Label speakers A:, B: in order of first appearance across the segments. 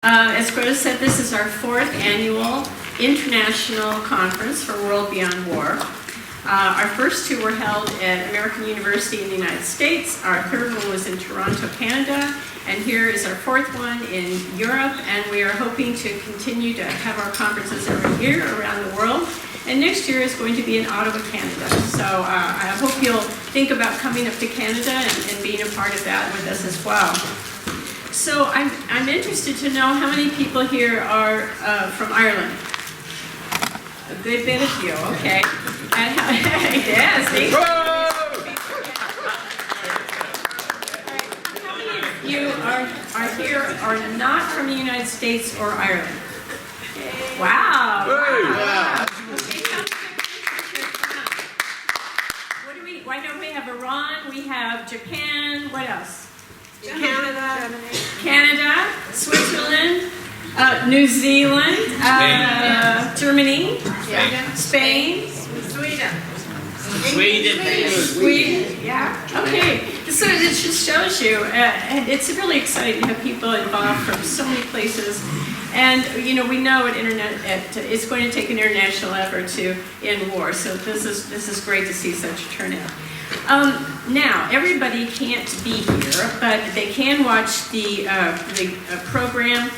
A: As Greta said, this is our 4th annual international conference for World Beyond War. Our first two were held at American University in the United States. Our third one was in Toronto, Canada. And here is our 4th one in Europe. And we are hoping to continue to have our conferences every year around the world. And next year is going to be in Ottawa, Canada. So I hope you'll think about coming up to Canada and being a part of that with us as well. So I'm interested to know how many people here are from Ireland. A good bit of you, okay. And yes, thank you. How many of you are here are not from the United States or Ireland? Wow. Wow. Okay, why don't we have Iran? We have Japan. What else? Canada, Switzerland, New Zealand, Germany, Spain, Sweden, yeah, okay. So it just shows you, and it's really exciting to have people involved from so many places. And you know, we know it's going to take an international effort to end war. So this is great to see such a turnout. Now, everybody can't be here, but they can watch the program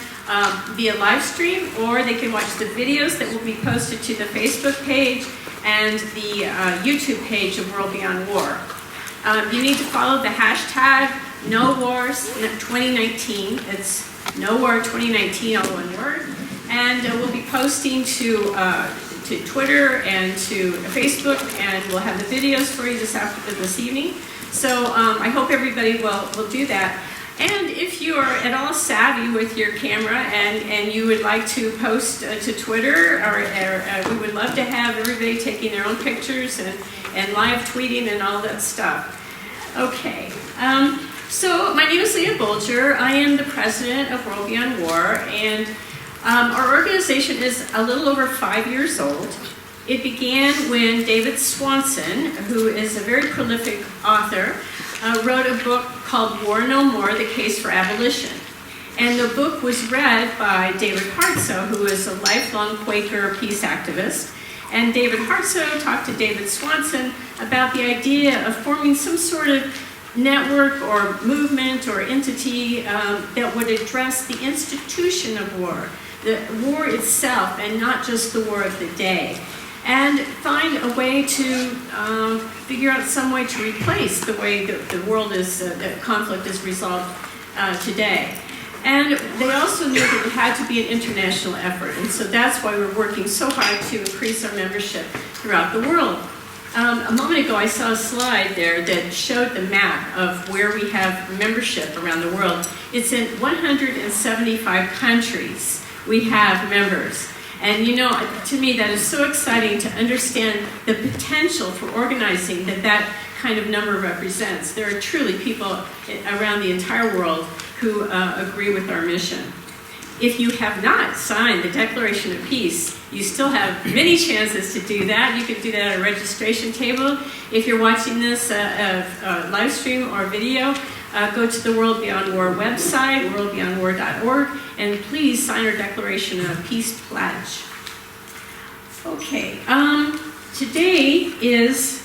A: via live stream, or they can watch the videos that will be posted to the Facebook page and the YouTube page of World Beyond War. You need to follow the hashtag NoWar2019. It's NoWar2019, all one word. And we'll be posting to Twitter and to Facebook, and we'll have the videos for you this evening. So I hope everybody will do that. And if you are at all savvy with your camera and you would like to post to Twitter, or we would love to have everybody taking their own pictures and live tweeting and all that stuff. Okay. So my name is Leah Bolger. I am the president of World Beyond War, and our organization is a little over 5 years old. It began when David Swanson, who is a very prolific author, wrote a book called War No More, The Case for Abolition. And the book was read by David Hartsough, who is a lifelong Quaker peace activist. And David Hartsough talked to David Swanson about the idea of forming some sort of network or movement or entity that would address the institution of war, the war itself, and not just the war of the day, and find a way to figure out some way to replace the way the world is, the conflict is resolved today. And they also knew that it had to be an international effort, and so that's why we're working so hard to increase our membership throughout the world. A moment ago I saw a slide there that showed the map of where we have membership around the world. It's in 175 countries we have members. And you know, to me that is so exciting to understand the potential for organizing that kind of number represents. There are truly people around the entire world who agree with our mission. If you have not signed the Declaration of Peace, you still have many chances to do that. You can do that at a registration table. If you're watching this live stream or video, go to the World Beyond War website, WorldBeyondWar.org, and please sign our Declaration of Peace pledge. Okay, today is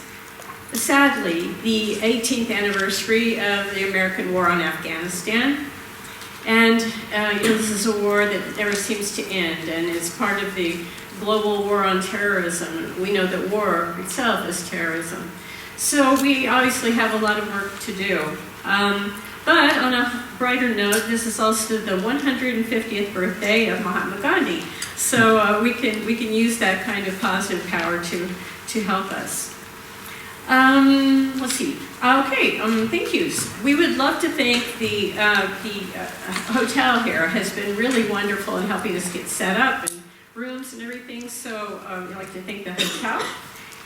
A: sadly the 18th anniversary of the American war on Afghanistan. And you know, this is a war that never seems to end, and it's part of the global war on terrorism. We know that war itself is terrorism. So we obviously have a lot of work to do. But on a brighter note, this is also the 150th birthday of Mahatma Gandhi. So we can use that kind of positive power to help us. Let's see. Okay, thank yous. We would love to thank the hotel here. Has been really wonderful in helping us get set up and rooms and everything. So we'd like to thank the hotel.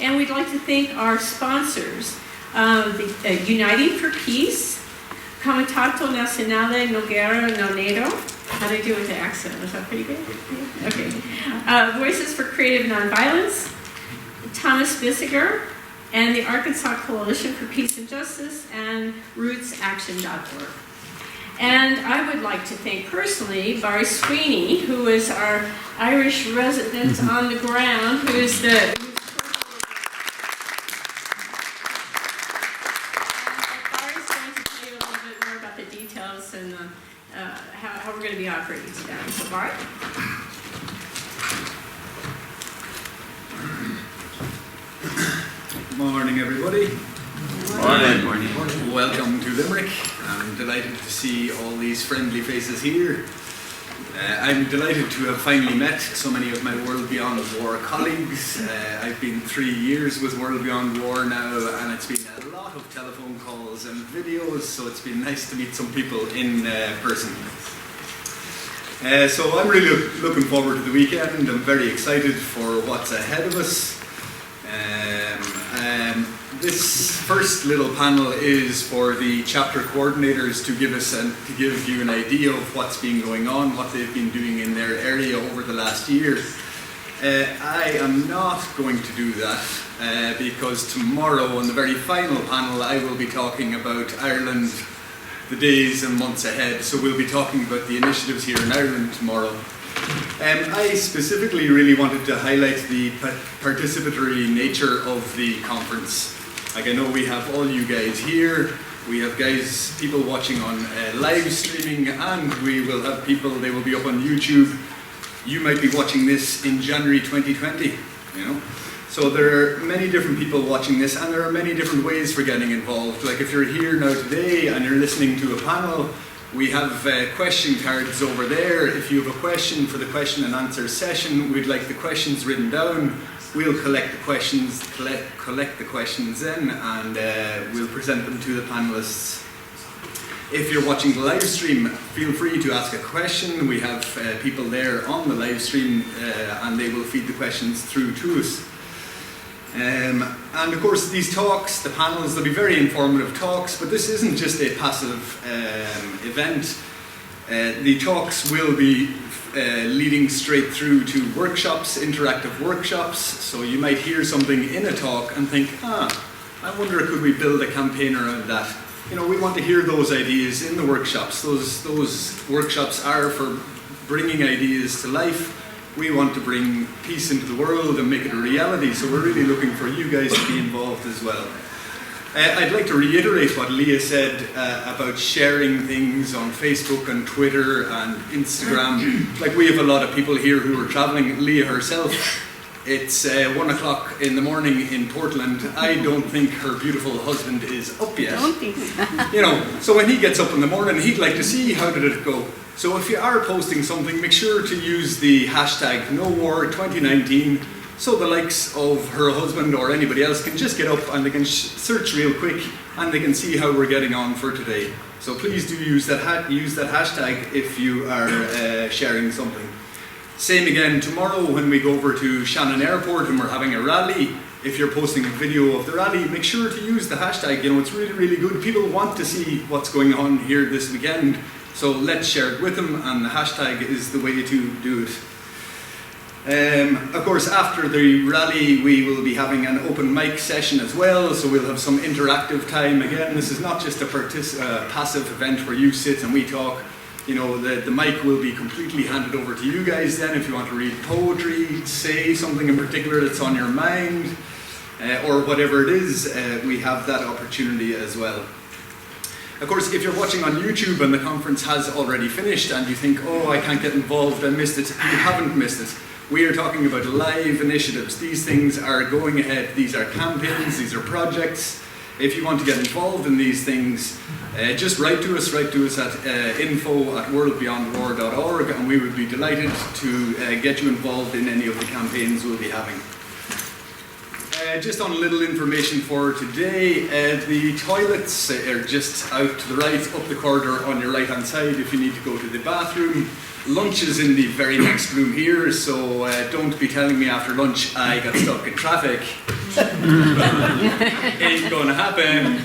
A: And we'd like to thank our sponsors, the Uniting for Peace, Comitato Nazionale No Guerra No Nato. How did I do with the accent? Was that pretty good? Okay. Voices for Creative Nonviolence, Thomas Bissiger, and the Arkansas Coalition for Peace and Justice, and rootsaction.org. And I would like to thank personally Barry Sweeney, who is our Irish resident on the ground, who is the... Barry's going to tell you a little bit more about the details and how we're going to be operating today. So, Barry?
B: Good morning, everybody.
C: Morning.
B: Welcome to Limerick. I'm delighted to see all these friendly faces here. I'm delighted to have finally met so many of my World Beyond War colleagues. I've been 3 years with World Beyond War now, and it's been a lot of telephone calls and videos, so it's been nice to meet some people in person. So I'm really looking forward to the weekend. I'm very excited for what's ahead of us. This first little panel is for the chapter coordinators to give you an idea of what's been going on, what they've been doing in their area over the last year. I am not going to do that because tomorrow on the very final panel I will be talking about Ireland, the days and months ahead. So we'll be talking about the initiatives here in Ireland tomorrow. I specifically really wanted to highlight the participatory nature of the conference. Like, I know we have all you guys here, we have people watching on live streaming, and we will have people, they will be up on YouTube. You might be watching this in January 2020, you know. So there are many different people watching this, and there are many different ways for getting involved. Like, if you're here now today and you're listening to a panel, we have question cards over there. If you have a question for the question and answer session, we'd like the questions written down. We'll collect the questions then, and we'll present them to the panelists. If you're watching the live stream, feel free to ask a question. We have people there on the live stream, and they will feed the questions through to us. And of course, these talks, the panels, they'll be very informative talks, but this isn't just a passive event. The talks will be leading straight through to workshops, interactive workshops. So you might hear something in a talk and think, I wonder, could we build a campaign around that? You know, we want to hear those ideas in the workshops. Those workshops are for bringing ideas to life. We want to bring peace into the world and make it a reality, so we're really looking for you guys to be involved as well. I'd like to reiterate what Leah said about sharing things on Facebook and Twitter and Instagram. Like, we have a lot of people here who are traveling. Leah herself, it's 1 o'clock in the morning in Portland. I don't think her beautiful husband is up yet.
A: Don't think so.
B: You know, so when he gets up in the morning, he'd like to see how did it go. So if you are posting something, make sure to use the hashtag NoWar2019 so the likes of her husband or anybody else can just get up and they can search real quick and they can see how we're getting on for today. So please do use that hashtag if you are sharing something. Same again tomorrow when we go over to Shannon Airport and we're having a rally. If you're posting a video of the rally, make sure to use the hashtag. You know, it's really, really good. People want to see what's going on here this weekend. So let's share it with them, and the hashtag is the way to do it. Of course, after the rally, we will be having an open mic session as well, so we'll have some interactive time. Again, this is not just a passive event where you sit and we talk. You know, the mic will be completely handed over to you guys then. If you want to read poetry, say something in particular that's on your mind, or whatever it is, we have that opportunity as well. Of course, if you're watching on YouTube and the conference has already finished and you think, oh, I can't get involved, I missed it, you haven't missed it. We are talking about live initiatives. These things are going ahead. These are campaigns, these are projects. If you want to get involved in these things, just write to us at info@WorldBeyondWar.org, and we would be delighted to get you involved in any of the campaigns we'll be having. Just on a little information for today, the toilets are just out to the right, up the corridor on your right hand side if you need to go to the bathroom. Lunch is in the very next room here, so don't be telling me after lunch I got stuck in traffic. Ain't gonna happen.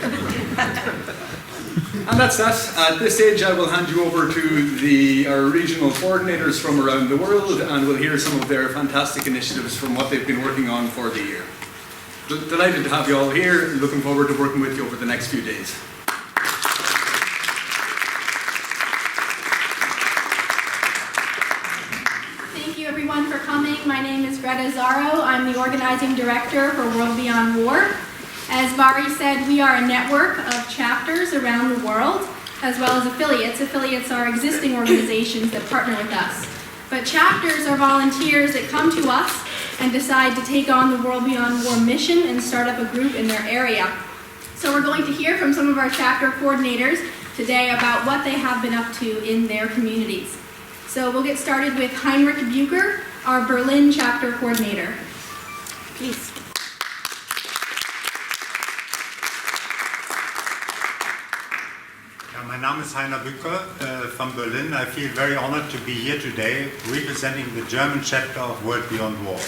B: And that's that. At this stage I will hand you over to our regional coordinators from around the world, and we'll hear some of their fantastic initiatives from what they've been working on for the year. Delighted to have you all here. Looking forward to working with you over the next few days.
D: Thank you everyone for coming. My name is Greta Zarro. I'm the organizing director for World Beyond War. As Bari said, we are a network of chapters around the world, as well as affiliates. Affiliates are existing organizations that partner with us. But chapters are volunteers that come to us and decide to take on the World Beyond War mission and start up a group in their area. So we're going to hear from some of our chapter coordinators today about what they have been up to in their communities. So we'll get started with Heinrich Buecker, our Berlin chapter coordinator. Please.
E: My name is Heinrich Buecker from Berlin. I feel very honored to be here today representing the German chapter of World Beyond War.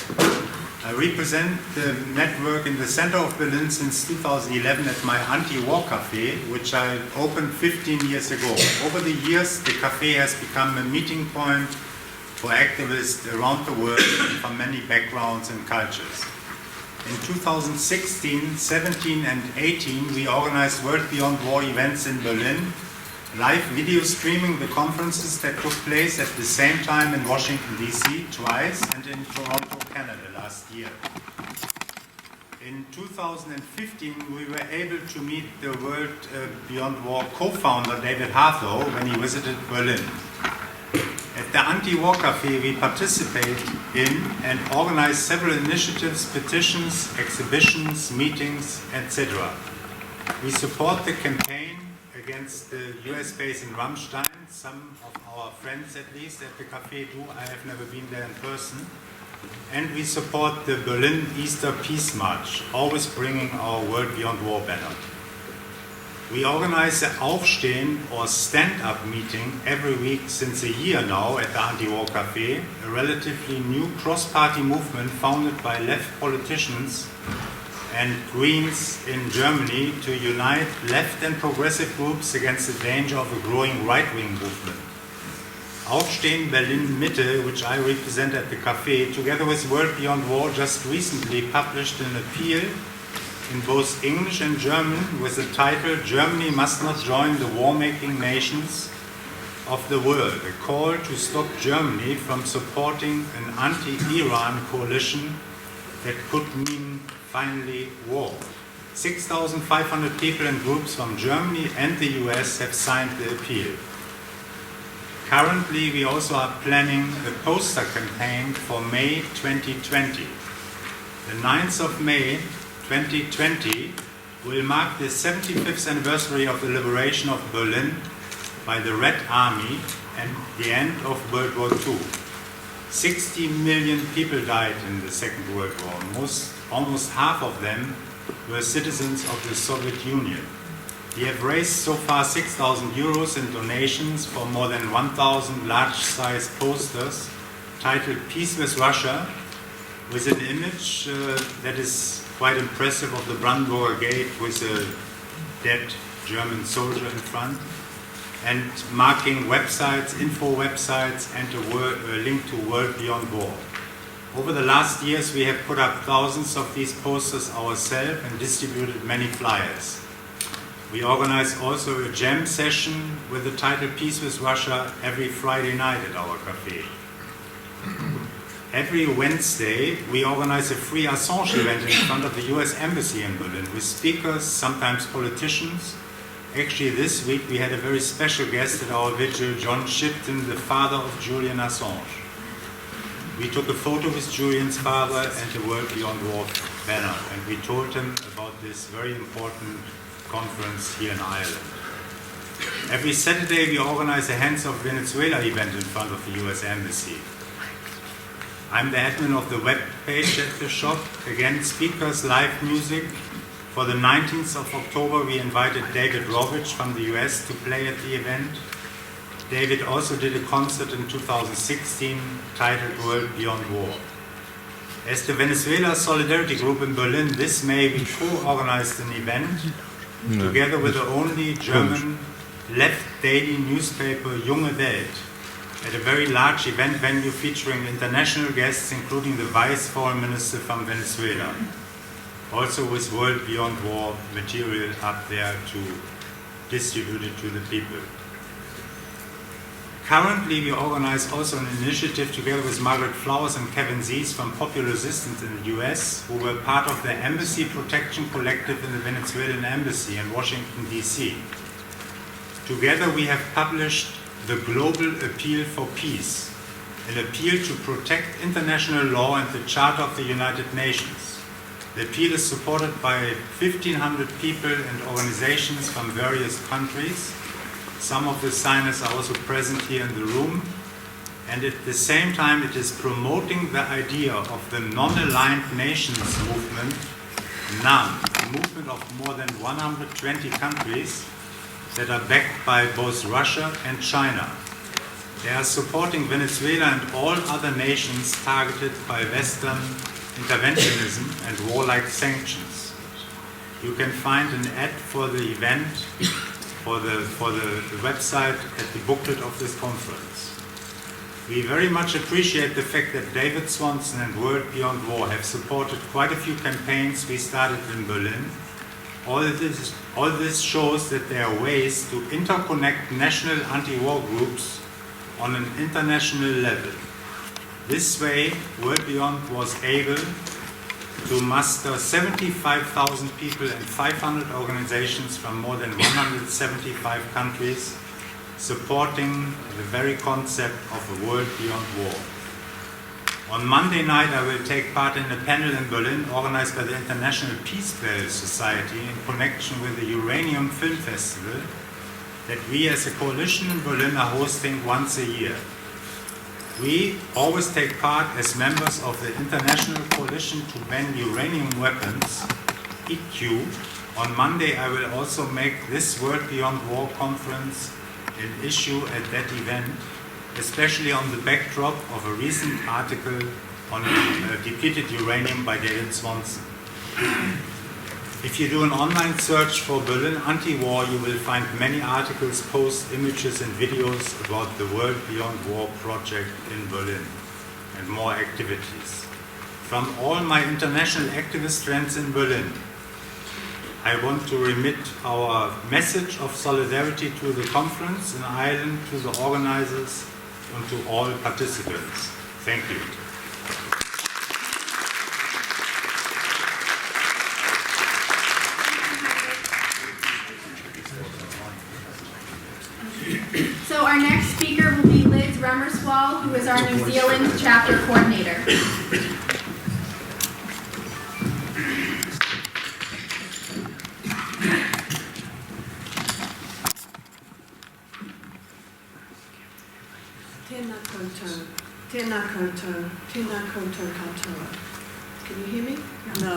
E: I represent the network in the center of Berlin since 2011 at my anti-war cafe, which I opened 15 years ago. Over the years, the cafe has become a meeting point for activists around the world from many backgrounds and cultures. In 2016, 17 and 18, we organized World Beyond War events in Berlin, live video streaming the conferences that took place at the same time in Washington, D.C. twice and in Toronto, Canada last year. In 2015, we were able to meet the World Beyond War co-founder David Zarro when he visited Berlin. At the Anti-War Cafe, we participate in and organize several initiatives, petitions, exhibitions, meetings, etc. We support the campaign against the US base in Ramstein. Some of our friends, at least, at the cafe do. I have never been there in person. And we support the Berlin Easter Peace March, always bringing our World Beyond War banner. We organize the Aufstehen or stand-up meeting every week since a year now at the Anti-War Cafe, a relatively new cross-party movement founded by left politicians and Greens in Germany to unite left and progressive groups against the danger of a growing right-wing movement. Aufstehen Berlin Mytty, which I represent at the cafe, together with World Beyond War, just recently published an appeal in both English and German with the title "Germany must not join the war-making nations of the world, a call to stop Germany from supporting an anti-Iran coalition that could mean finally war." 6,500 people and groups from Germany and the US have signed the appeal. Currently, we also are planning a poster campaign for May 2020. The 9th of May 2020 will mark the 75th anniversary of the liberation of Berlin by the Red Army and the end of World War II. 60 million people died in the Second World War. Almost half of them were citizens of the Soviet Union. We have raised so far 6,000 euros in donations for more than 1,000 large-size posters titled "Peace with Russia," with an image that is quite impressive of the Brandenburger Gate with a dead German soldier in front, and marking websites, info websites, and a link to World Beyond War. Over the last years, we have put up thousands of these posters ourselves and distributed many flyers. We organize also a jam session with the title "Peace with Russia" every Friday night at our cafe. Every Wednesday, we organize a free Assange event in front of the US Embassy in Berlin with speakers, sometimes politicians. Actually, this week we had a very special guest at our vigil, John Shipton, the father of Julian Assange. We took a photo with Julian's father and the World Beyond War banner, and we told him about this very important conference here in Ireland. Every Saturday, we organize a Hands Off Venezuela event in front of the US Embassy. I'm the admin of the web page at the shop. Again, speakers, live music. For the 19th of October, we invited David Rovich from the US to play at the event. David also did a concert in 2016 titled World Beyond War. As the Venezuela Solidarity Group in Berlin, this May we co-organized an event together with the only German left daily newspaper Junge Welt at a very large event venue featuring international guests, including the Vice Foreign Minister from Venezuela. Also with World Beyond War material up there to distribute it to the people. Currently, we organize also an initiative together with Margaret Flowers and Kevin Zees from Popular Resistance in the US, who were part of the Embassy Protection Collective in the Venezuelan Embassy in Washington, D.C. Together, we have published the Global Appeal for Peace, an appeal to protect international law and the Charter of the United Nations. The appeal is supported by 1,500 people and organizations from various countries. Some of the signers are also present here in the room. And at the same time, it is promoting the idea of the non-aligned nations movement, NAM, a movement of more than 120 countries that are backed by both Russia and China. They are supporting Venezuela and all other nations targeted by Western interventionism and warlike sanctions. You can find an ad for the event for the website at the booklet of this conference. We very much appreciate the fact that David Swanson and World Beyond War have supported quite a few campaigns we started in Berlin. All this shows that there are ways to interconnect national anti-war groups on an international level. This way, World Beyond was able to muster 75,000 people and 500 organizations from more than 175 countries, supporting the very concept of a world beyond war. On Monday night, I will take part in a panel in Berlin organized by the International Peace Bell Society in connection with the Uranium Film Festival that we as a coalition in Berlin are hosting once a year. We always take part as members of the International Coalition to Ban Uranium Weapons, EQ. On Monday, I will also make this World Beyond War conference an issue at that event, especially on the backdrop of a recent article on depleted uranium by David Swanson. If you do an online search for Berlin anti-war, you will find many articles, posts, images and videos about the World Beyond War project in Berlin and more activities. From all my international activist friends in Berlin, I want to remit our message of solidarity to the conference in Ireland, to the organizers and to all participants. Thank you.
D: So our next speaker will be Liz Remmerswaal, who is our New Zealand chapter coordinator.
F: Tēnā koutou, tēnā koutou, tēnā koutou katoa. Can you hear me? No.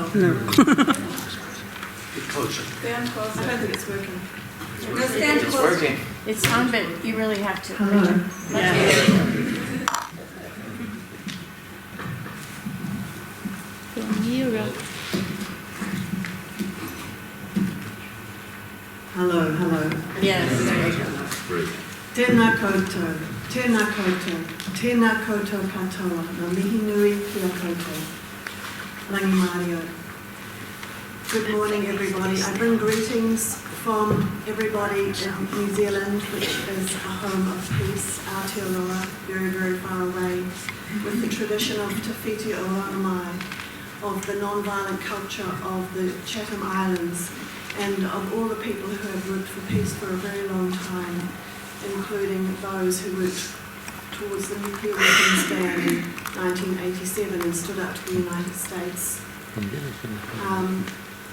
B: Get closer.
F: Stand closer. I don't think it's working.
D: No, stand
C: It's
D: close.
C: working.
A: It's on, but you really have to.
F: Hello. Hello, hello.
A: Yes, there you go.
F: Tēnā koutou, tēnā koutou, tēnā koutou katoa. Ngā mihi nui kia koutou. Rangi Mario. Good morning, everybody. I bring greetings from everybody in New Zealand, which is a home of peace, Aotearoa, very, very far away, with the tradition of Te Whiti o Rangamai, of the non-violent culture of the Chatham Islands, and of all the people who have worked for peace for a very long time, including those who worked towards the nuclear weapons ban in 1987 and stood up to the United States.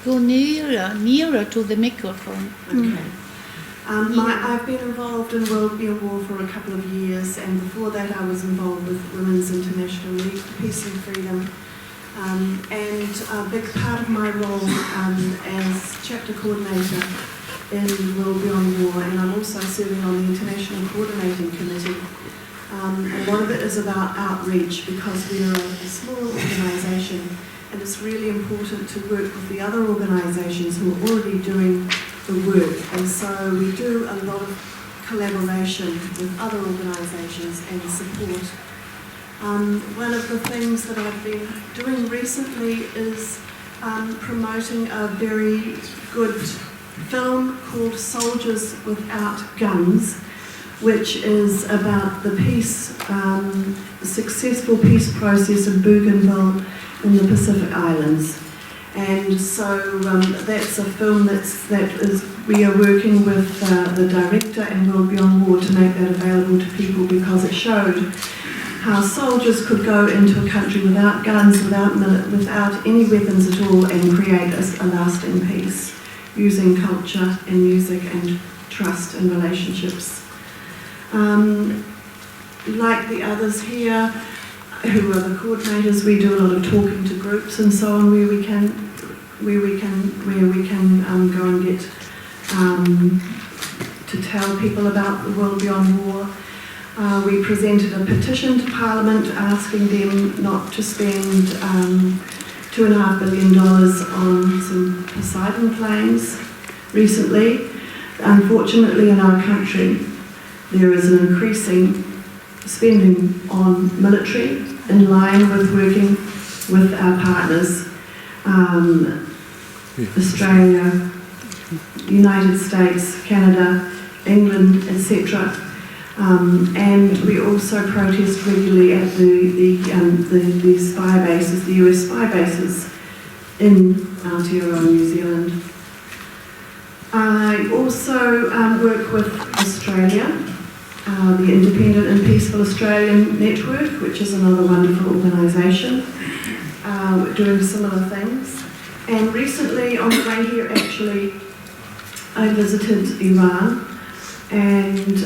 G: Go nearer to the microphone.
F: Okay. I've been involved in World Beyond War for a couple of years, and before that I was involved with Women's International League for Peace and Freedom. And a big part of my role as chapter coordinator in World Beyond War, and I'm also serving on the International Coordinating Committee. A lot of it is about outreach, because we are a small organisation, and it's really important to work with the other organisations who are already doing the work. And so we do a lot of collaboration with other organisations and support. One of the things that I've been doing recently is promoting a very good film called Soldiers Without Guns, which is about the successful peace process in Bougainville in the Pacific Islands. And so that's a film we are working with the director and World Beyond War to make that available to people, because it showed how soldiers could go into a country without guns, without any weapons at all, and create a lasting peace using culture and music and trust and relationships. Like the others here, who are the coordinators, we do a lot of talking to groups and so on, where we can go and get to tell people about the World Beyond War. We presented a petition to Parliament asking them not to spend $2.5 billion on some Poseidon planes recently. Unfortunately, in our country, there is an increasing spending on military in line with working with our partners, Australia, United States, Canada, England, etc. And we also protest regularly at the spy bases, the US spy bases in Aotearoa, New Zealand. I also work with Australia, the Independent and Peaceful Australian Network, which is another wonderful organisation, doing similar things. And recently, on the way here, actually, I visited Iran and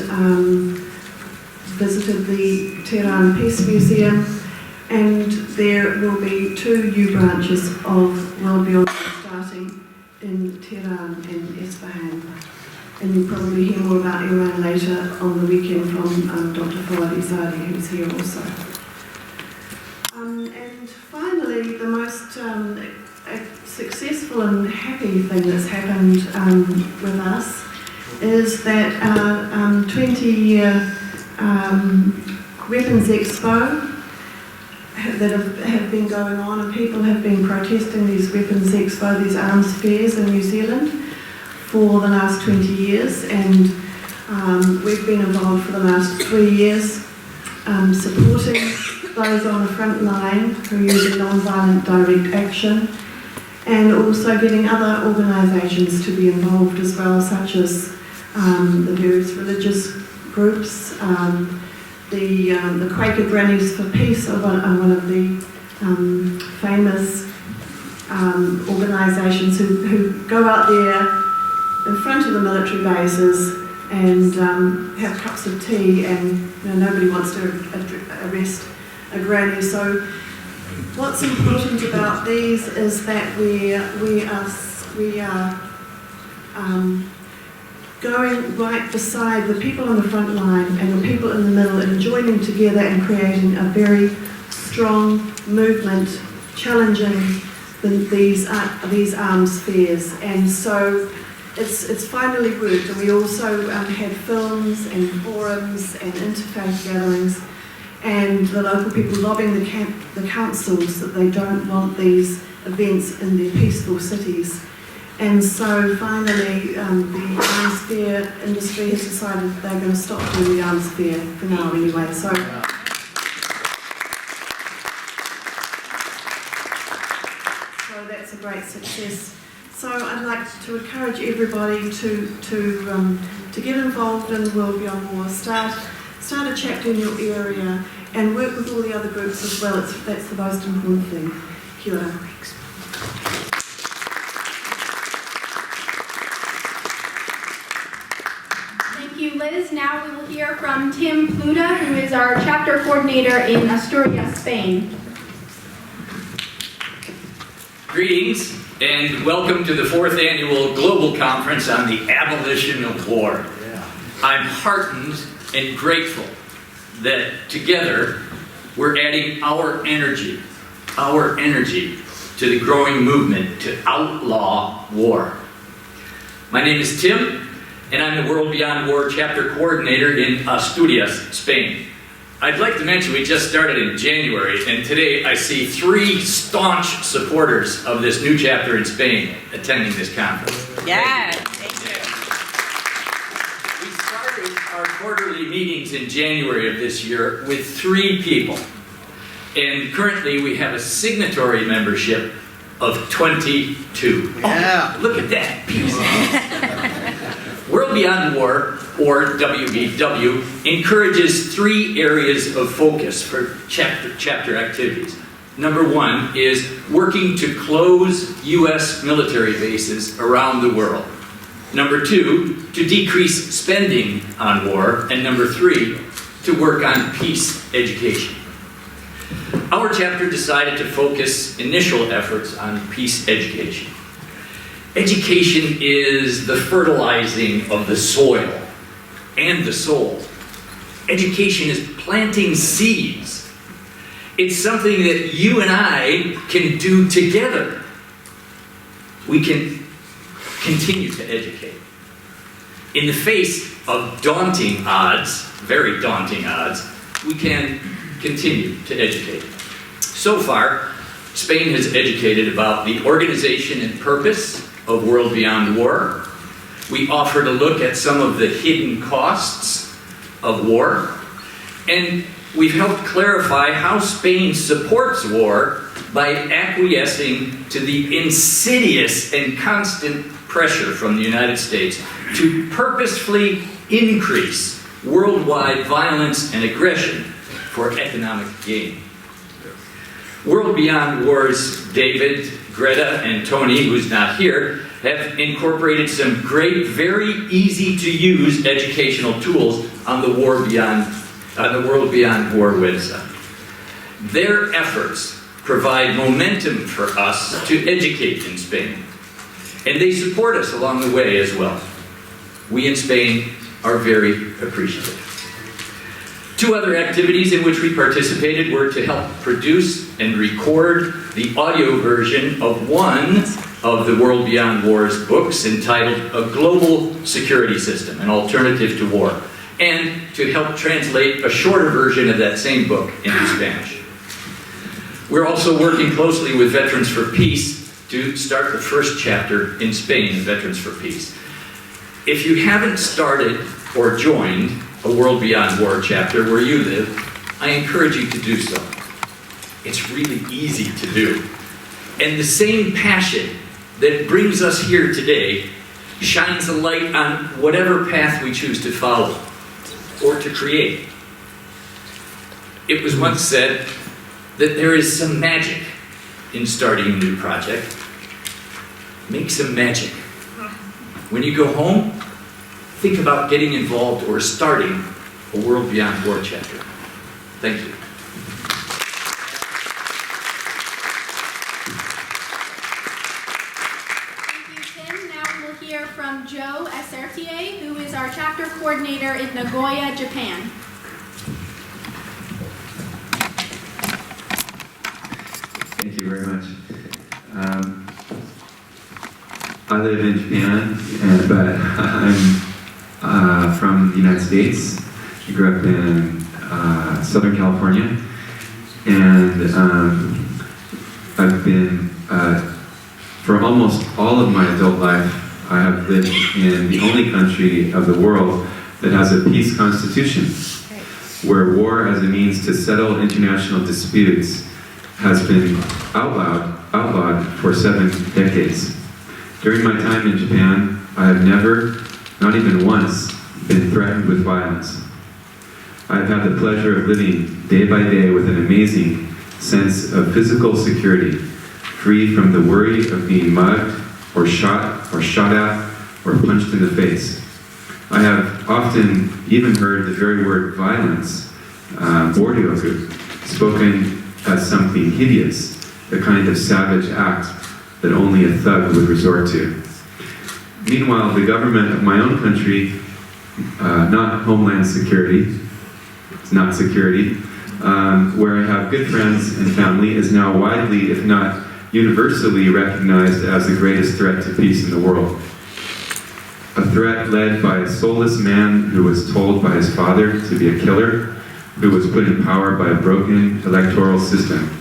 F: visited the Tehran Peace Museum, and there will be 2 new branches of World Beyond War starting in Tehran and Isfahan. And you'll probably hear more about Iran later on the weekend from Dr. Fawad Izadi, who's here also. And finally, the most successful and happy thing that's happened with us is that our 20-year weapons expo that have been going on, and people have been protesting these weapons expo, these arms fairs in New Zealand for the last 20 years, and we've been involved for the last 3 years supporting those on the front line who are using non-violent direct action, and also getting other organisations to be involved as well, such as the various religious groups. The Quaker Grannies for Peace are one of the famous organisations who go out there in front of the military bases and have cups of tea, and nobody wants to arrest a granny. So what's important about these is that we are going right beside the people on the front line and the people in the middle, and joining together and creating a very strong movement challenging these arms fairs. And so it's finally worked, and we also had films and forums and interfaith gatherings, and the local people lobbying the councils that they don't want these events in their peaceful cities. And so finally, the arms fair industry has decided they're going to stop doing the arms fair for now anyway. So that's a great success. So I'd like to encourage everybody to get involved in World Beyond War. Start a chapter in your area and work with all the other groups as well. That's the most important thing. Kia ora.
D: Thank you, Liz. Now we will hear from Tim Pluta, who is our chapter coordinator in Asturias, Spain.
C: Greetings and welcome to the 4th Annual Global Conference on the Abolition of War. I'm heartened and grateful that together we're adding our energy to the growing movement to outlaw war. My name is Tim, and I'm the World Beyond War chapter coordinator in Asturias, Spain. I'd like to mention we just started in January, and today I see 3 staunch supporters of this new chapter in Spain attending this conference.
H: Yes, thank you.
C: We started our quarterly meetings in January of this year with 3 people. And currently we have a signatory membership of 22.
B: Yeah.
C: Oh, look at that. World Beyond War, or WBW, encourages 3 areas of focus for chapter activities. Number 1 is working to close U.S. military bases around the world. Number 2, to decrease spending on war. And number 3, to work on peace education. Our chapter decided to focus initial efforts on peace education. Education is the fertilizing of the soil and the soul. Education is planting seeds. It's something that you and I can do together. We can continue to educate. In the face of daunting odds, very daunting odds, we can continue to educate. So far, Spain has educated about the organization and purpose of World Beyond War. We offered a look at some of the hidden costs of war. And we've helped clarify how Spain supports war by acquiescing to the insidious and constant pressure from the United States to purposefully increase worldwide violence and aggression for economic gain. World Beyond War's David, Greta, and Tony, who's not here, have incorporated some great, very easy to use educational tools on the World Beyond War website. Their efforts provide momentum for us to educate in Spain. And they support us along the way as well. We in Spain are very appreciative. 2 other activities in which we participated were to help produce and record the audio version of one of the World Beyond War's books entitled A Global Security System, an Alternative to War, and to help translate a shorter version of that same book into Spanish. We're also working closely with Veterans for Peace to start the first chapter in Spain, Veterans for Peace. If you haven't started or joined a World Beyond War chapter where you live, I encourage you to do so. It's really easy to do. And the same passion that brings us here today shines a light on whatever path we choose to follow or to create. It was once said that there is some magic in starting a new project. Make some magic. When you go home, think about getting involved or starting a World Beyond War chapter. Thank you.
D: Thank you, Tim. Now we'll hear from Joe Essertier, who is our chapter coordinator in Nagoya, Japan.
H: Thank you very much. I live in Japan, but I'm from the United States. I grew up in Southern California, and I've been, for almost all of my adult life, I have lived in the only country of the world that has a peace constitution, where war as a means to settle international disputes has been outlawed for 7 decades. During my time in Japan, I have never, not even once, been threatened with violence. I've had the pleasure of living day by day with an amazing sense of physical security, free from the worry of being mugged or shot at or punched in the face. I have often even heard the very word violence, boryoku, spoken as something hideous, the kind of savage act that only a thug would resort to. Meanwhile, the government of my own country, not Homeland Security, it's not security, where I have good friends and family, is now widely, if not universally, recognized as the greatest threat to peace in the world. A threat led by a soulless man who was told by his father to be a killer, who was put in power by a broken electoral system.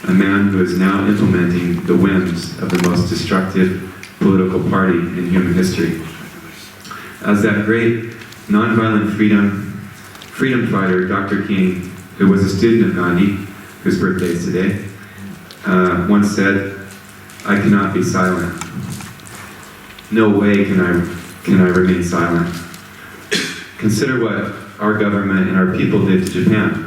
H: A man who is now implementing the whims of the most destructive political party in human history. As that great nonviolent freedom freedom fighter Dr. King, who was a student of Gandhi, whose birthday is today, once said, "I cannot be silent. No way can I remain silent." Consider what our government and our people did to Japan.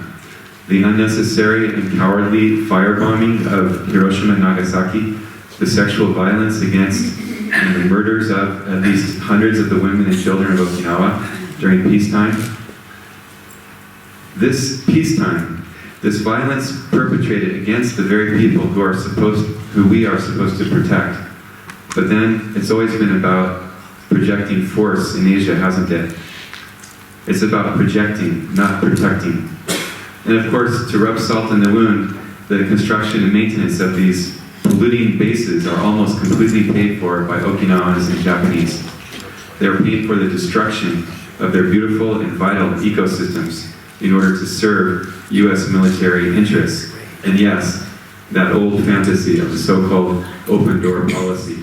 H: The unnecessary and cowardly firebombing of Hiroshima and Nagasaki, the sexual violence against and the murders of at least hundreds of the women and children of Okinawa during peacetime. This peacetime, this violence perpetrated against the very people who we are supposed to protect. But then it's always been about projecting force in Asia, hasn't it? It's about projecting, not protecting. And of course, to rub salt in the wound, the construction and maintenance of these polluting bases are almost completely paid for by Okinawans and Japanese. They are paid for the destruction of their beautiful and vital ecosystems in order to serve U.S. military interests. And yes, that old fantasy of the so-called open door policy.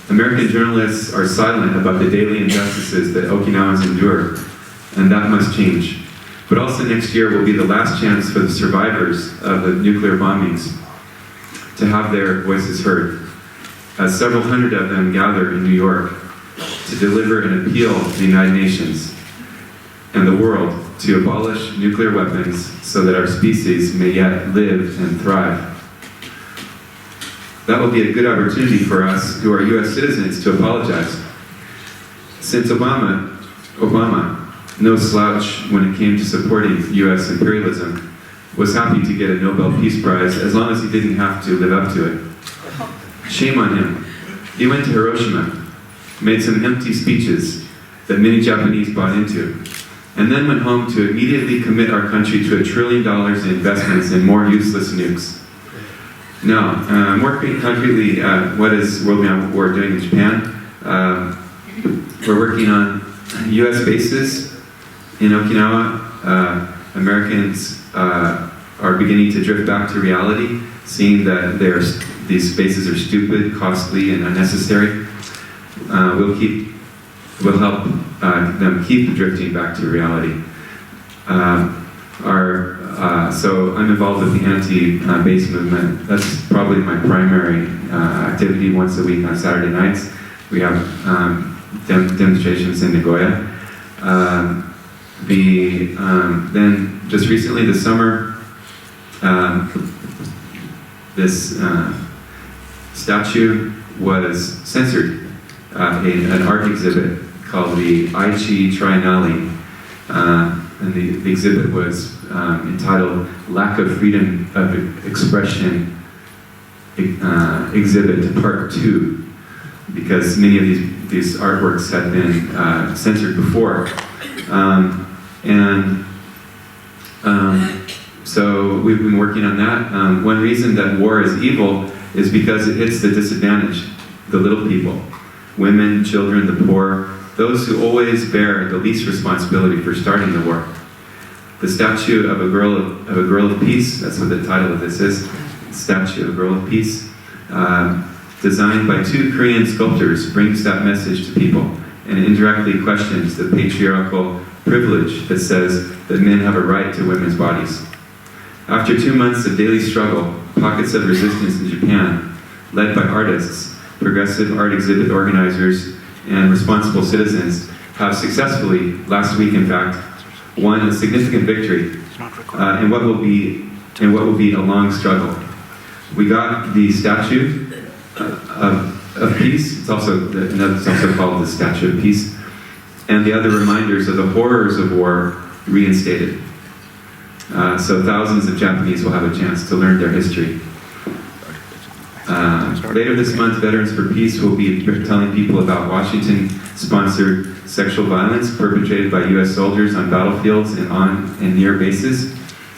H: American journalists are silent about the daily injustices that Okinawans endure, and that must change. But also next year will be the last chance for the survivors of the nuclear bombings to have their voices heard, as several hundred of them gather in New York to deliver an appeal to the United Nations and the world to abolish nuclear weapons so that our species may yet live and thrive. That will be a good opportunity for us who are U.S. citizens to apologize. Since Obama, no slouch when it came to supporting U.S. imperialism, was happy to get a Nobel Peace Prize as long as he didn't have to live up to it. Shame on him. He went to Hiroshima, made some empty speeches that many Japanese bought into, and then went home to immediately commit our country to $1 trillion in investments in more useless nukes. Now, more concretely, what is World Beyond War doing in Japan? We're working on U.S. bases in Okinawa. Americans are beginning to drift back to reality, seeing that these spaces are stupid, costly, and unnecessary. We'll help them keep drifting back to reality. So I'm involved with the anti-base movement. That's probably my primary activity once a week on Saturday nights. We have demonstrations in Nagoya. Then just recently this summer, this statue was censored in an art exhibit called the Aichi Triennale. And the exhibit was entitled Lack of Freedom of Expression Exhibit Part 2, because many of these artworks had been censored before. So we've been working on that. One reason that war is evil is because it hits the disadvantaged, the little people, women, children, the poor, those who always bear the least responsibility for starting the war. The statue of a girl of peace, that's what the title of this is, Statue of a Girl of Peace, designed by 2 Korean sculptors, brings that message to people and indirectly questions the patriarchal privilege that says that men have a right to women's bodies. After 2 months of daily struggle, pockets of resistance in Japan, led by artists, progressive art exhibit organizers, and responsible citizens, have successfully, last week in fact, won a significant victory in what will be a long struggle. We got the statue of peace. It's also called the Statue of Peace, and the other reminders of the horrors of war reinstated. So thousands of Japanese will have a chance to learn their history. Later this month, Veterans for Peace will be telling people about Washington-sponsored sexual violence perpetrated by U.S. soldiers on battlefields and on and near bases,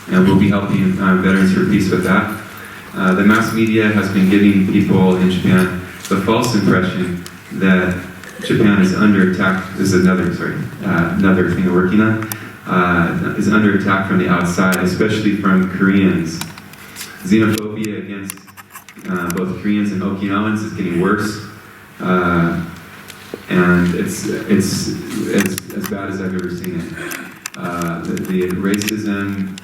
H: and we'll be helping Veterans for Peace with that. The mass media has been giving people in Japan the false impression that Japan is under attack. This is another thing we're working on. Is under attack from the outside, especially from Koreans. Xenophobia against both Koreans and Okinawans is getting worse, and it's as bad as I've ever seen it. the racism,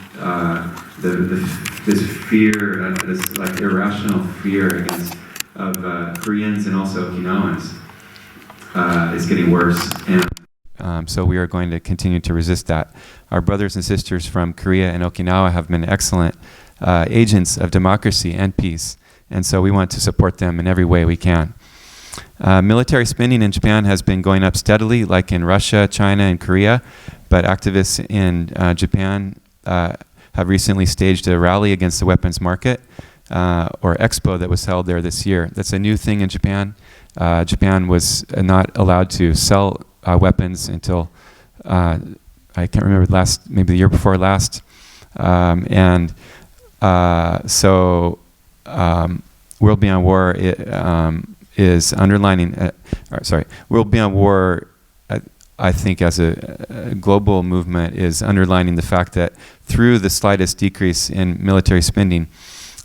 H: this fear, this like irrational fear against of Koreans and also Okinawans is getting worse. And so we are going to continue to resist that. Our brothers and sisters from Korea and Okinawa have been excellent agents of democracy and peace, and so we want to support them in every way we can. Military spending in Japan has been going up steadily, like in Russia, China, and Korea, but activists in Japan have recently staged a rally against the weapons market, or expo that was held there this year. That's a new thing in Japan. Japan was not allowed to sell weapons until, I can't remember, maybe the year before last. World Beyond War is underlining, World Beyond War, I think as a global movement, is underlining the fact that through the slightest decrease in military spending,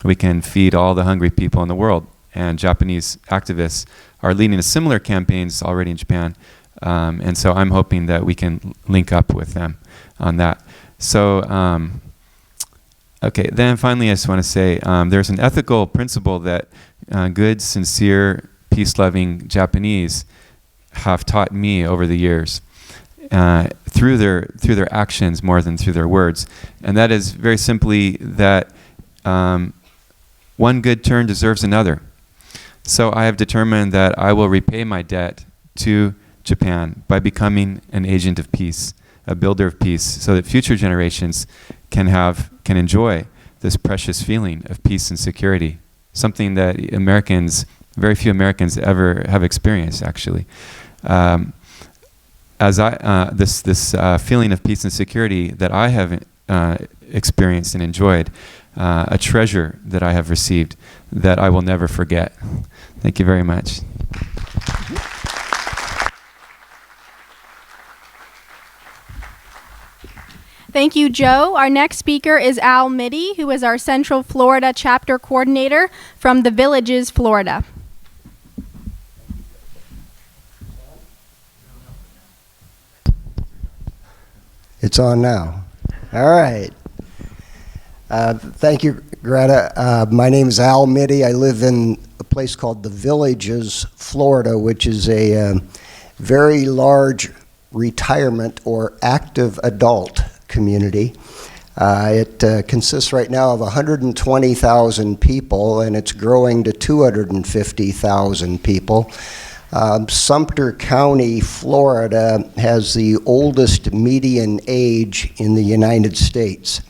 H: we can feed all the hungry people in the world. And Japanese activists are leading similar campaigns already in Japan. And so I'm hoping that we can link up with them on that. So, okay, then finally I just want to say there's an ethical principle that good, sincere, peace-loving Japanese have taught me over the years through their actions more than through their words. And that is very simply that one good turn deserves another. So I have determined that I will repay my debt to Japan by becoming an agent of peace, a builder of peace, so that future generations can enjoy this precious feeling of peace and security, something that very few Americans ever have experienced, actually. This feeling of peace and security that I have experienced and enjoyed, a treasure that I have received that I will never forget. Thank you very much.
D: Thank you, Joe. Our next speaker is Al Mytty, who is our Central Florida Chapter Coordinator from The Villages, Florida.
I: It's on now. All right. Thank you, Greta. My name is Al Mytty. I live in a place called The Villages, Florida, which is a very large retirement or active adult community. It consists right now of 120,000 people, and it's growing to 250,000 people. Sumter County, Florida, has the oldest median age in the United States.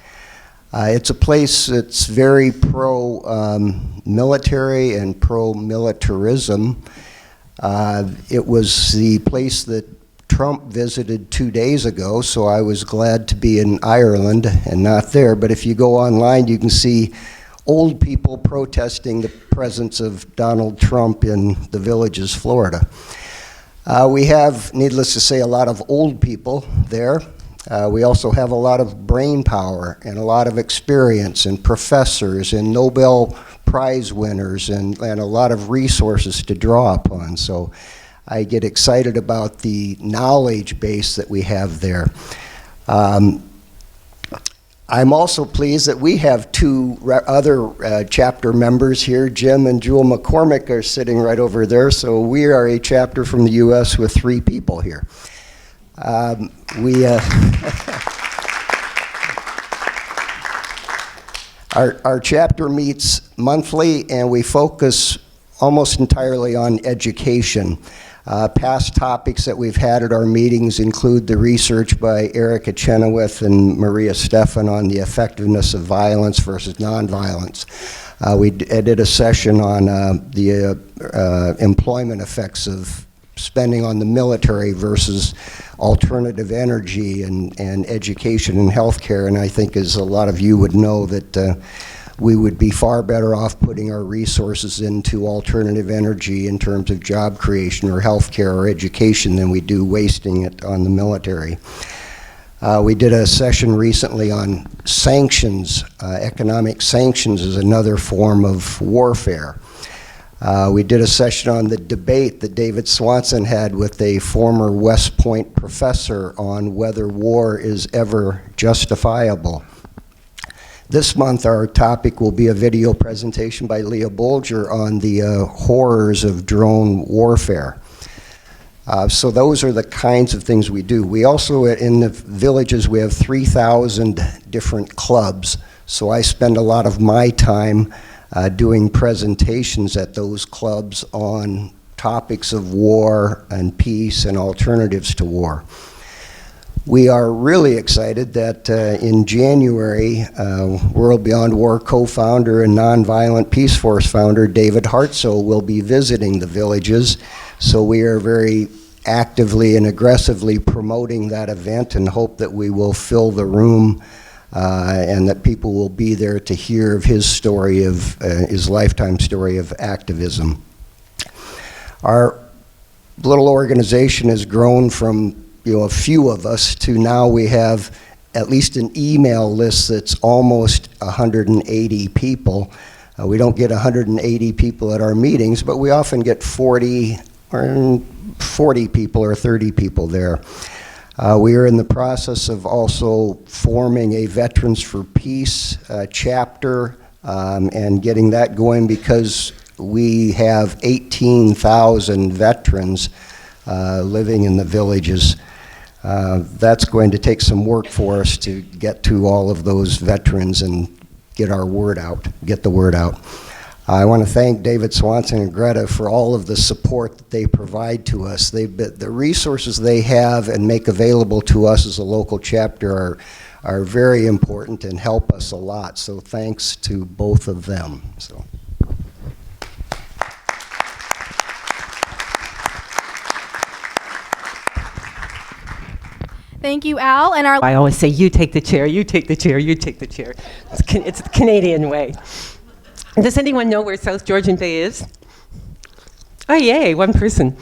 I: It's a place that's very pro-military and pro-militarism. It was the place that Trump visited 2 days ago, so I was glad to be in Ireland and not there. But if you go online, you can see old people protesting the presence of Donald Trump in The Villages, Florida. We have, needless to say, a lot of old people there. We also have a lot of brain power and a lot of experience and professors and Nobel Prize winners and a lot of resources to draw upon. So I get excited about the knowledge base that we have there. I'm also pleased that we have two other chapter members here. Jim and Jewel McCormick are sitting right over there, so we are a chapter from the U.S. with 3 people here. Our chapter meets monthly, and we focus almost entirely on education. Past topics that we've had at our meetings include the research by Erica Chenoweth and Maria Stefan on the effectiveness of violence versus nonviolence. We did a session on the employment effects of spending on the military versus alternative energy and education and healthcare, and I think, as a lot of you would know, that we would be far better off putting our resources into alternative energy in terms of job creation or healthcare or education than we do wasting it on the military. We did a session recently on sanctions. Economic sanctions is another form of warfare. We did a session on the debate that David Swanson had with a former West Point professor on whether war is ever justifiable. This month, our topic will be a video presentation by Leah Bolger on the horrors of drone warfare. So those are the kinds of things we do. We also, in the villages, we have 3,000 different clubs. So I spend a lot of my time doing presentations at those clubs on topics of war and peace and alternatives to war. We are really excited that in January, World Beyond War co-founder and Nonviolent Peace Force founder David Hartsoe will be visiting the villages. So we are very actively and aggressively promoting that event and hope that we will fill the room and that people will be there to hear of his story of his lifetime story of activism. Our little organization has grown from a few of us to now we have at least an email list that's almost 180 people. We don't get 180 people at our meetings, but we often get 40 people or 30 people there. We are in the process of also forming a Veterans for Peace chapter and getting that going because we have 18,000 veterans living in the villages. That's going to take some work for us to get to all of those veterans and get our word out, get the word out. I want to thank David Swanson and Greta for all of the support that they provide to us. The resources they have and make available to us as a local chapter are very important and help us a lot. So thanks to both of them. So.
J: Thank you, Al. And
K: I always say, you take the chair, you take the chair, you take the chair. It's the Canadian way. Does anyone know where South Georgian Bay is? Oh, yay, one person.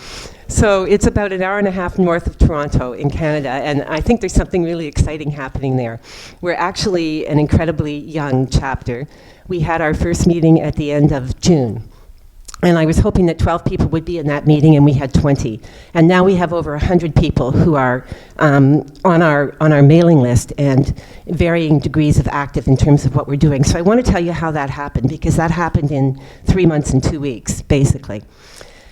K: So it's about an hour and a half north of Toronto in Canada, and I think there's something really exciting happening there. We're actually an incredibly young chapter. We had our first meeting at the end of June. And I was hoping that 12 people would be in that meeting, and we had 20. And now we have over 100 people who are on our mailing list and varying degrees of active in terms of what we're doing. So I want to tell you how that happened, because that happened in 3 months and 2 weeks, basically.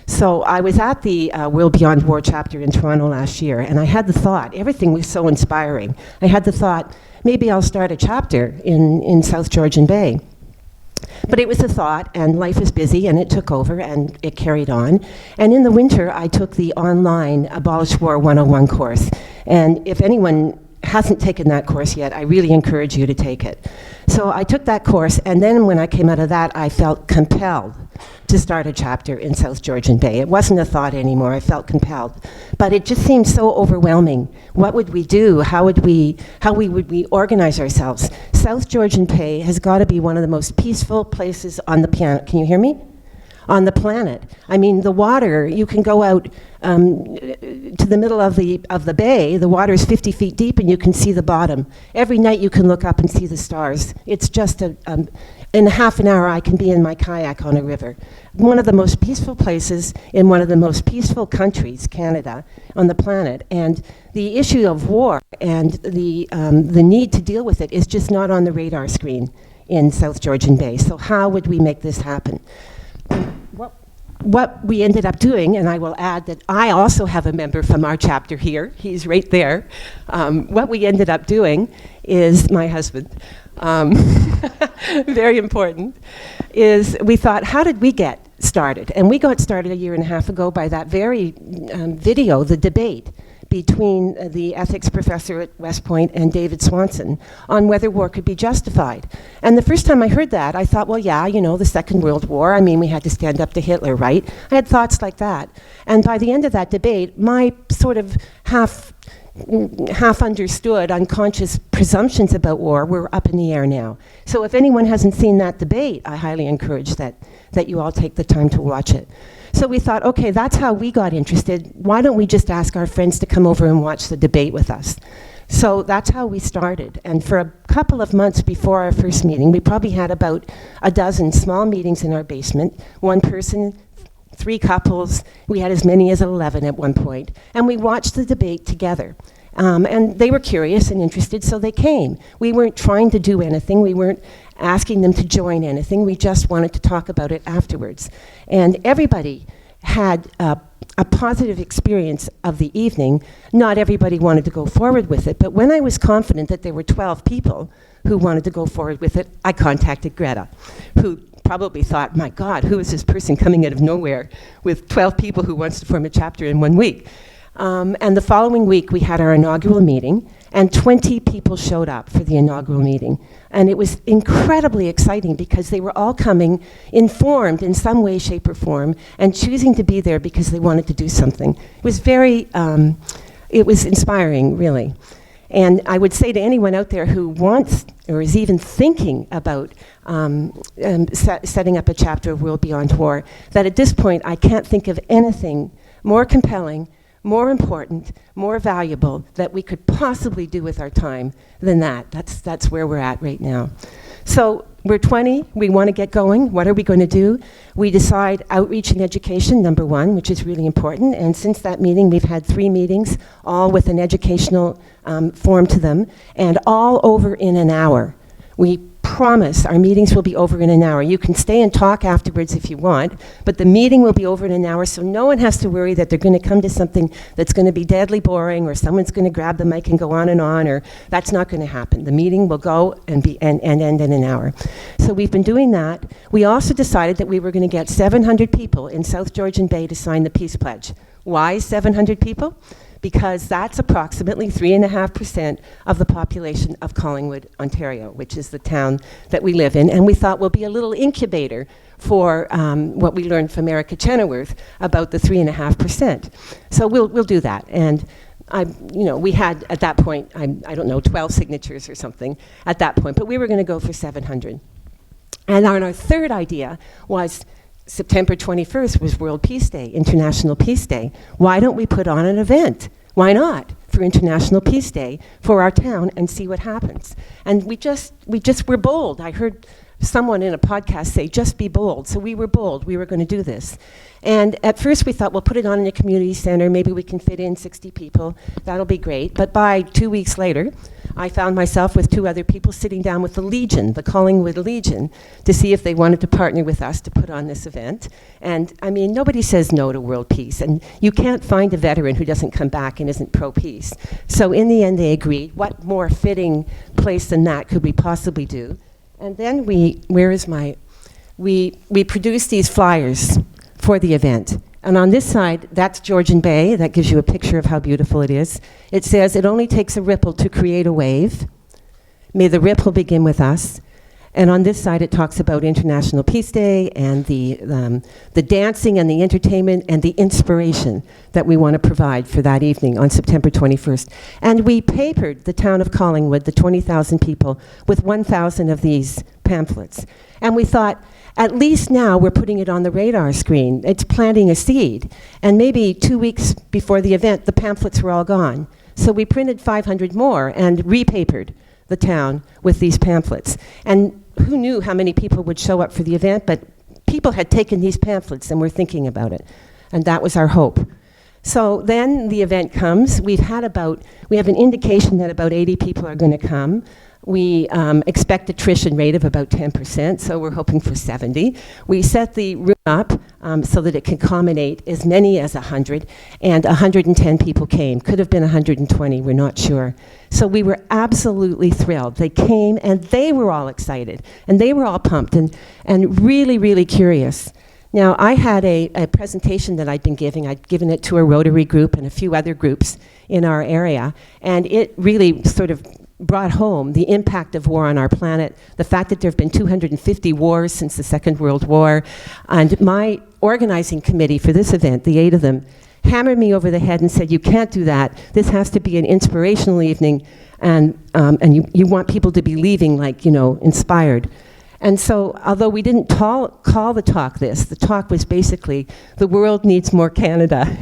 K: So I was at the World Beyond War chapter in Toronto last year, and I had the thought, everything was so inspiring. I had the thought, maybe I'll start a chapter in South Georgian Bay. But it was a thought, and life is busy, and it took over, and it carried on. And in the winter, I took the online Abolish War 101 course. And if anyone hasn't taken that course yet, I really encourage you to take it. So I took that course, and then when I came out of that, I felt compelled to start a chapter in South Georgian Bay. It wasn't a thought anymore, I felt compelled. But it just seemed so overwhelming. What would we do? How would we organize ourselves? South Georgian Bay has got to be one of the most peaceful places on the planet. Can you hear me? On the planet. I mean, the water, you can go out to the middle of the bay, the water is 50 feet deep and you can see the bottom. Every night you can look up and see the stars. It's just in half an hour I can be in my kayak on a river. One of the most peaceful places in one of the most peaceful countries, Canada, on the planet. And the issue of war and the need to deal with it is just not on the radar screen in South Georgian Bay. So how would we make this happen? What we ended up doing, and I will add that I also have a member from our chapter here, he's right there. What we ended up doing is, my husband, very important, is we thought, how did we get started? And we got started a year and a half ago by that very video, the debate between the ethics professor at West Point and David Swanson on whether war could be justified. And the first time I heard that, I thought, well, yeah, you know, the Second World War, I mean, we had to stand up to Hitler, right? I had thoughts like that. And by the end of that debate, my sort of half understood unconscious presumptions about war were up in the air now. So if anyone hasn't seen that debate, I highly encourage that you all take the time to watch it. So we thought, okay, that's how we got interested. Why don't we just ask our friends to come over and watch the debate with us? So that's how we started. And for a couple of months before our first meeting, we probably had about a dozen small meetings in our basement. One person, 3 couples. We had as many as 11 at one point. And we watched the debate together. And they were curious and interested, so they came. We weren't trying to do anything. We weren't asking them to join anything. We just wanted to talk about it afterwards. And everybody had a positive experience of the evening. Not everybody wanted to go forward with it, but when I was confident that there were 12 people who wanted to go forward with it, I contacted Greta, who probably thought, my God, who is this person coming out of nowhere with 12 people who wants to form a chapter in 1 week? And the following week, we had our inaugural meeting, and 20 people showed up for the inaugural meeting. And it was incredibly exciting because they were all coming informed in some way, shape, or form, and choosing to be there because they wanted to do something. It was very, it was inspiring, really. And I would say to anyone out there who wants or is even thinking about setting up a chapter of World Beyond War, that at this point, I can't think of anything more compelling, more important, more valuable that we could possibly do with our time than that. That's where we're at right now. So we're 20, we want to get going. What are we going to do? We decide outreach and education, number 1, which is really important. And since that meeting, we've had 3 meetings, all with an educational form to them, and all over in an hour. We promise our meetings will be over in an hour. You can stay and talk afterwards if you want, but the meeting will be over in an hour, so no one has to worry that they're going to come to something that's going to be deadly boring, or someone's going to grab the mic and go on, or that's not going to happen. The meeting will go and end in an hour. So we've been doing that. We also decided that we were going to get 700 people in South Georgian Bay to sign the Peace Pledge. Why 700 people? Because that's approximately 3.5% of the population of Collingwood, Ontario, which is the town that we live in. And we thought we'll be a little incubator for what we learned from Erica Chenoweth about the 3.5%. So we'll do that. And we had at that point, I don't know, 12 signatures or something at that point, but we were going to go for 700. And our third idea was September 21st was World Peace Day, International Peace Day. Why don't we put on an event? Why not for International Peace Day for our town and see what happens? And we just were bold. I heard someone in a podcast say, just be bold. So we were bold. We were going to do this. And at first we thought, we'll put it on in a community center. Maybe we can fit in 60 people. That'll be great. But by 2 weeks later, I found myself with 2 other people sitting down with the Legion, the Collingwood Legion, to see if they wanted to partner with us to put on this event. And I mean, nobody says no to world peace. And you can't find a veteran who doesn't come back and isn't pro-peace. So in the end, they agreed. What more fitting place than that could we possibly do? And then we produced these flyers for the event. And on this side, that's Georgian Bay. That gives you a picture of how beautiful it is. It says, it only takes a ripple to create a wave. May the ripple begin with us. And on this side, it talks about International Peace Day and the dancing and the entertainment and the inspiration that we want to provide for that evening on September 21st. And we papered the town of Collingwood, the 20,000 people, with 1,000 of these pamphlets. And we thought, at least now we're putting it on the radar screen. It's planting a seed. And maybe 2 weeks before the event, the pamphlets were all gone. So we printed 500 more and repapered the town with these pamphlets. And who knew how many people would show up for the event, but people had taken these pamphlets and were thinking about it. And that was our hope. So then the event comes. We have an indication that about 80 people are going to come. We expect attrition rate of about 10%, so we're hoping for 70. We set the room up so that it can accommodate as many as 100, and 110 people came. Could have been 120, we're not sure. So we were absolutely thrilled. They came, and they were all excited, and they were all pumped, and really, really curious. Now, I had a presentation that I'd been giving. I'd given it to a Rotary group and a few other groups in our area, and it really sort of brought home the impact of war on our planet, the fact that there have been 250 wars since the Second World War. And my organizing committee for this event, the 8 of them, hammered me over the head and said, you can't do that. This has to be an inspirational evening, and you want people to be leaving, like, inspired. And so, although we didn't call the talk this, the talk was basically, the world needs more Canada.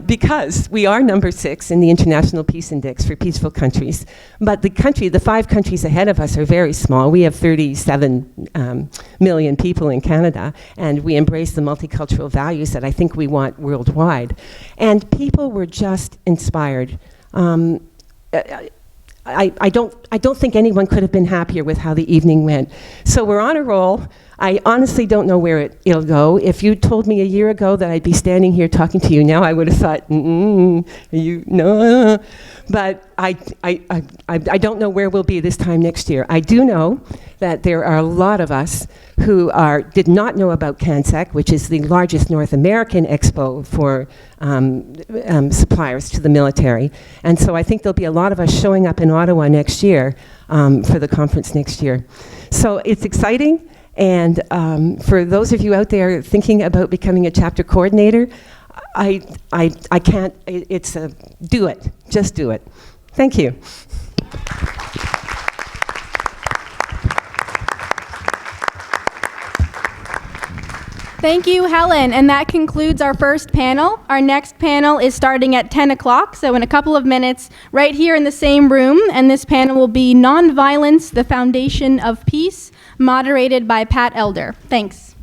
K: Because we are number 6 in the International Peace Index for peaceful countries. But the 5 countries ahead of us are very small. We have 37 million people in Canada, and we embrace the multicultural values that I think we want worldwide. And people were just inspired. I don't think anyone could have been happier with how the evening went. So we're on a roll. I honestly don't know where it'll go. If you told me a year ago that I'd be standing here talking to you now, I would have thought, no. But I don't know where we'll be this time next year. I do know that there are a lot of us who did not know about CANSEC, which is the largest North American expo for suppliers to the military. And so I think there'll be a lot of us showing up in Ottawa next year for the conference next year. So it's exciting. And for those of you out there thinking about becoming a chapter coordinator, I can't, do it. Just do it. Thank you.
D: Thank you, Helen. And that concludes our first panel. Our next panel is starting at 10 o'clock, so in a couple of minutes, right here in the same room. And this panel will be Nonviolence, the Foundation of Peace, moderated by Pat Elder. Thanks.